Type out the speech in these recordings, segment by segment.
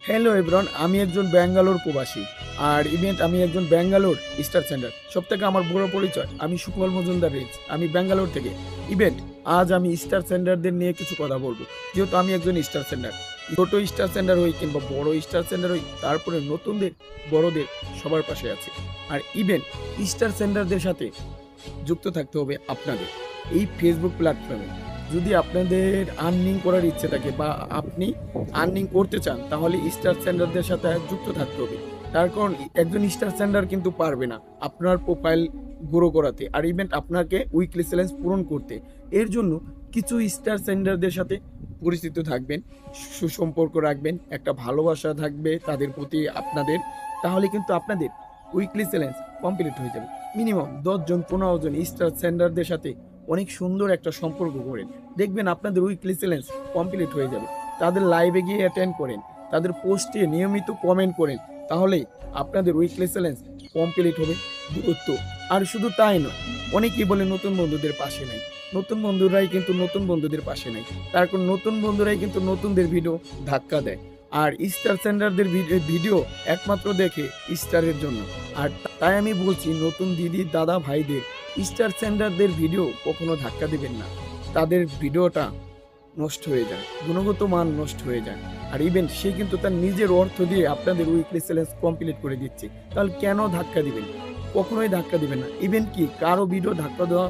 Hello everyone, আমি একজন ব্যাঙ্গালোর প্রবাসী। আর ইভেন্ট আমি একজন ব্যাঙ্গালোর স্টার সেন্টার। সবথেকে আমার বড় পরিচয়, আমি সুকল মজুমদার রিজ, আমি ব্যাঙ্গালোর থেকে। ইভেন্ট আজ আমি স্টার সেন্টারদের নিয়ে কিছু কথা বলবো, যেহেতু আমি একজন স্টার সেন্টার। ছোট স্টার সেন্টার হই কিংবা বড় স্টার সেন্টার হই, তারপরে নতুনদের বড়দের সবার পাশে আছে। আর ইভেন্ট স্টার সেন্টারদের সাথে যুক্ত থাকতে হবে আপনাদের এই ফেসবুক প্ল্যাটফর্মে। যদি আপনাদের আর্নিং করার ইচ্ছে থাকে বা আপনি আর্নিং করতে চান, তাহলে স্টার সেন্টারদের সাথে যুক্ত থাকতে হবে। তার কারণ একজন স্টার সেন্টার কিন্তু পারবে না আপনার প্রোফাইল গ্রো করাতে, আর ইভেন্ট আপনাকে উইকলি চ্যালেঞ্জ পূরণ করতে। এর জন্য কিছু স্টার সেন্টারদের সাথে পরিচিত থাকবেন, সুসম্পর্ক রাখবেন, একটা ভালোবাসা থাকবে তাদের প্রতি আপনাদের। তাহলে কিন্তু আপনাদের উইকলি চ্যালেঞ্জ কমপ্লিট হয়ে যাবে। মিনিমাম 10 জন 15 জন স্টার সেন্টারদের সাথে অনেক সুন্দর একটা সম্পর্ক করেন, দেখবেন আপনাদের উইকলি চ্যালেঞ্জ কমপ্লিট হয়ে যাবে। তাদের লাইভে গিয়ে অ্যাটেন্ড করেন, তাদের পোস্টে নিয়মিত কমেন্ট করেন, তাহলেই আপনাদের উইকলি চ্যালেঞ্জ কমপ্লিট হবে দূরত্ব। আর শুধু তাই নয়, অনেকেই বলে নতুন বন্ধুদের পাশে নাই। নতুন বন্ধুরাই কিন্তু নতুন বন্ধুদের পাশে নাই, তার কারণ নতুন বন্ধুরাই কিন্তু নতুনদের ভিডিও ধাক্কা দেয়। আর স্টার সেন্টারদের ভিডিও একমাত্র দেখে স্টারের জন্য। আর তাই আমি বলছি, নতুন দিদি দাদা ভাইদের স্টার সেন্টারদের ভিডিও কখনো ধাক্কা দিবেন না। তাদের ভিডিওটা নষ্ট হয়ে যায়, গুণগত মান নষ্ট হয়ে যায়। আর ইভেন সে কিন্তু তার নিজের অর্থ দিয়ে আপনাদের উইকলি চ্যালেঞ্জ কমপ্লিট করে দিচ্ছে, তাহলে কেন ধাক্কা দিবেন? কখনোই ধাক্কা দিবেন না। ইভেন কি কারো ভিডিও ধাক্কা দেওয়া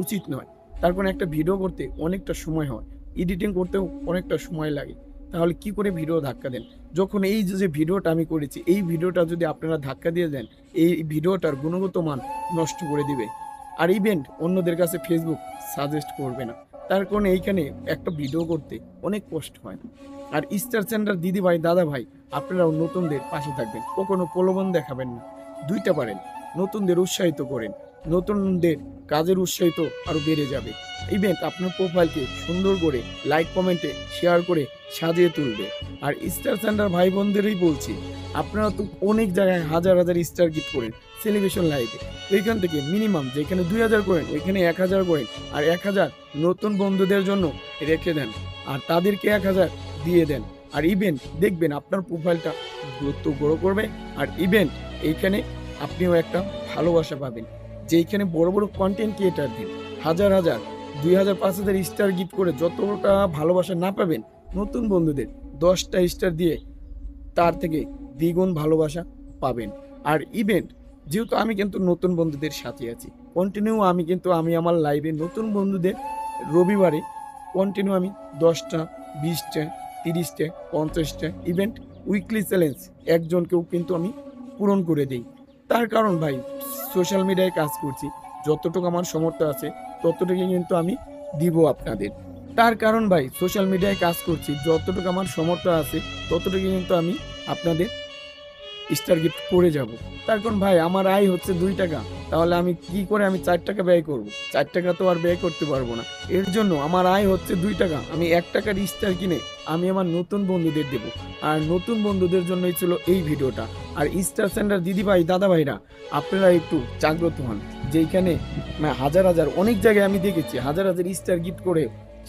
উচিত নয়। তার কারণ একটা ভিডিও করতে অনেকটা সময় হয়, এডিটিং করতেও অনেকটা সময় লাগে। তাহলে কি করে ভিডিও ধাক্কা দেন? যখন এই যে ভিডিওটা আমি করেছি, এই ভিডিওটা যদি আপনারা ধাক্কা দিয়ে দেন, এই ভিডিওটার গুণগত মান নষ্ট করে দিবে। আর ইভেন্ট অন্যদের কাছে ফেসবুক সাজেস্ট করবে না। তার কারণে এইখানে একটা ভিডিও করতে অনেক কষ্ট হয়। আর স্টার সেন্টার দিদি ভাই দাদা ভাই, আপনারাও নতুনদের পাশে থাকবেন, কখনো প্রলোভন দেখাবেন না। দুইটা পারেন, নতুনদের উৎসাহিত করেন, নতুনদের কাজের উৎসাহিত আরো বেড়ে যাবে। ইভেন্ট আপনার প্রোফাইলকে সুন্দর করে লাইক কমেন্টে শেয়ার করে সাজিয়ে তুলবে। আর স্টার সেন্টার ভাই বোনদেরই বলছি, আপনারা তো অনেক জায়গায় হাজার হাজার স্টার গিফট করেন সেলিব্রেশন লাইভে। এইখান থেকে মিনিমাম যেখানে 2000 করেন, ওইখানে 1000 করেন। আর 1000 নতুন বন্ধুদের জন্য রেখে দেন, আর তাদেরকে 1000 দিয়ে দেন। আর ইভেন্ট দেখবেন আপনার প্রোফাইলটা গুরুত্ব গ্রো করবে। আর ইভেন্ট এইখানে আপনিও একটা ভালোবাসা পাবেন। যেইখানে বড় বড় কন্টেন্ট ক্রিয়েটারদের হাজার হাজার 2000 5000 স্টার গিফট করে যতটা ভালোবাসা না পাবেন, নতুন বন্ধুদের 10টা স্টার দিয়ে তার থেকে দ্বিগুণ ভালোবাসা পাবেন। আর ইভেন্ট যেহেতু আমি কিন্তু নতুন বন্ধুদের সাথে আছি, কন্টিনিউ আমি আমার লাইভে নতুন বন্ধুদের রবিবারে কন্টিনিউ আমি 10টা 20টা 30টা 50টা ইভেন্ট উইকলি চ্যালেঞ্জ একজনকেও কিন্তু আমি পূরণ করে দিই। তার কারণ ভাই, সোশ্যাল মিডিয়ায় কাজ করছি, যতটুকু আমার সামর্থ্য আছে ততটুকু কিন্তু আমি দিব আপনাদের। তার কারণ ভাই, সোশ্যাল মিডিয়ায় কাজ করছি, যতটুকু আমার সামর্থ্য আছে ততটুকু কিন্তু আমি আপনাদের স্টার গিফট করে যাব। তার কারণ ভাই, আমার আয় হচ্ছে 2 টাকা, তাহলে আমি কি করে আমি 4 টাকা ব্যয় করব? 4 টাকা তো আর ব্যয় করতে পারবো না। এর জন্য আমার আয় হচ্ছে 2 টাকা, আমি 1 টাকার স্টার কিনে আমি আমার নতুন বন্ধুদের দেব। আর নতুন বন্ধুদের জন্যই ছিল এই ভিডিওটা। আর স্টার সেন্টার দিদি ভাই দাদা ভাইরা, আপনারা একটু জাগ্রত হন। যেইখানে হাজার হাজার অনেক জায়গায় আমি দেখেছি হাজার হাজার স্টার গিফট করে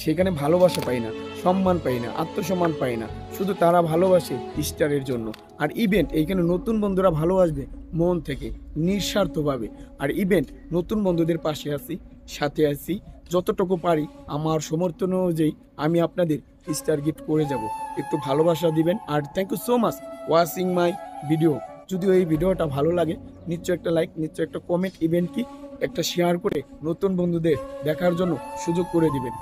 সেখানে ভালোবাসা পাই না, সম্মান পাই না, আত্মসম্মান পাই না, শুধু তারা ভালোবাসে স্টারের জন্য। আর ইভেন্ট এইখানে নতুন বন্ধুরা ভালোবাসবে মন থেকে, নিঃস্বার্থভাবে। আর ইভেন্ট নতুন বন্ধুদের পাশে আছি, সাথে আছি, যতটুকু পারি আমার সমর্থন অনুযায়ী আমি আপনাদের স্টার গিফট করে যাব। একটু ভালোবাসা দিবেন। আর thank you so much watching my video. যদিও এই ভিডিওটা ভালো লাগে, নিশ্চয় একটা লাইক, নিশ্চয় একটা কমেন্ট, ইভেন্ট কি একটা শেয়ার করে নতুন বন্ধুদের দেখার জন্য সুযোগ করে দিবেন।